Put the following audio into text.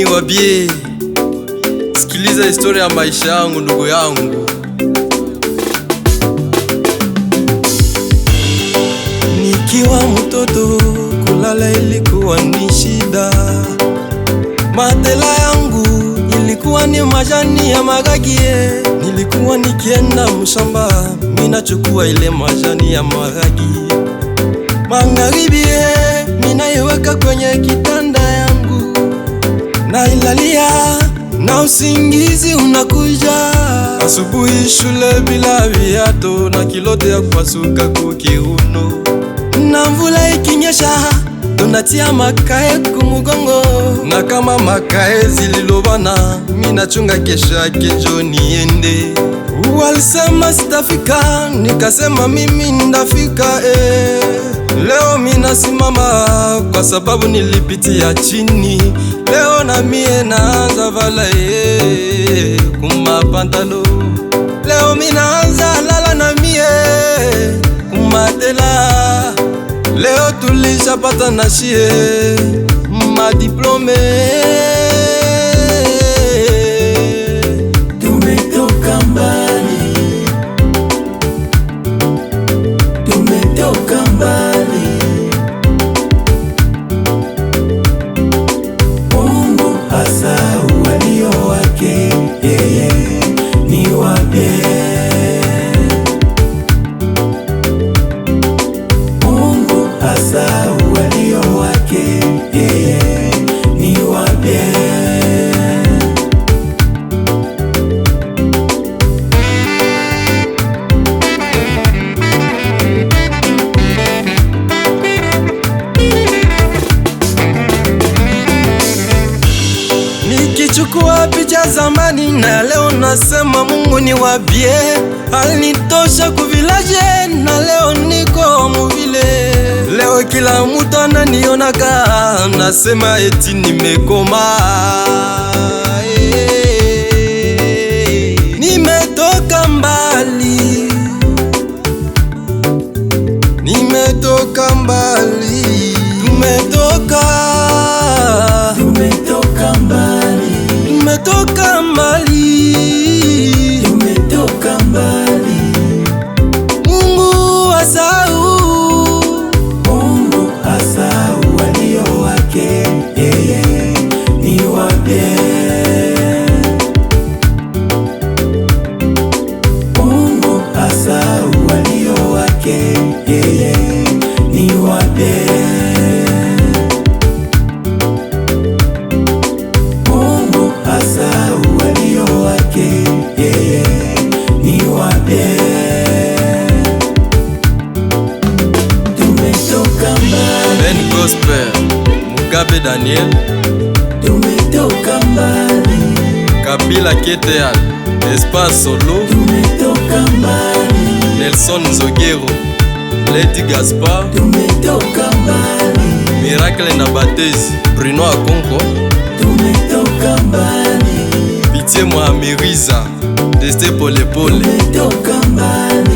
ni wabie, sikiliza historia ya maisha yangu ndugu yangu. Nikiwa mtoto kulala ilikuwa ni shida, matela yangu ilikuwa ni majani ya magagie. Nilikuwa nikienda mshamba, mina chukua ile majani ya maragi. Magharibi mina iweka kwenye kitanda yangu, na ilalia na usingizi unakuja. Asubuhi shule bila viatu na kilote ya kupasuka kukiuno, na mvula ikinyesha tunatia makae kumugongo, na kama makae zililobana mina chunga kesho yake njo niende. Walisema sitafika, nikasema mimi ndafika. Leo mina simama kwa sababu nilipitia chini. Leo na mie naanza vala kumapantalo. Leo minaanza lala na mie kumatela. Leo tulishapata na shie madiplome. Tumetoka mbali, tumetoka mbali. Mungu hasahau walio wake, yeye ni wake. Mungu hasahau walio wake, yeye ni wake. Nikichukua picha zamani na leo nasema Mungu ni wabie. Alinitosha kuvilaje na leo niko muvile. Leo kila mtu ananionaka, nasema eti nimekoma. Nimetoka mbali, nimetoka mbali, tumetoka mbali, tumetoka mbali, tumetoka mbali. Mungu hasahau, Mungu hasahau walio wake, yeye ni wake. Mungu hasahau walio wake, yeye ni wake. Mungu hasahau walio wake, yeye ni wake. Tumetoka mbali, Ben Gospel, Mugabe Daniel, tumetoka mbali, Kabila Keteal, Espace Solo, tumetoka mbali, Nelson Nzogero, Lady Gaspar, tumetoka mbali, Miracle na Batezi, Bruno Akonko, tumetoka mbali, Pitié Mohamiriza, Desté Pole Pole. tumetoka mbali.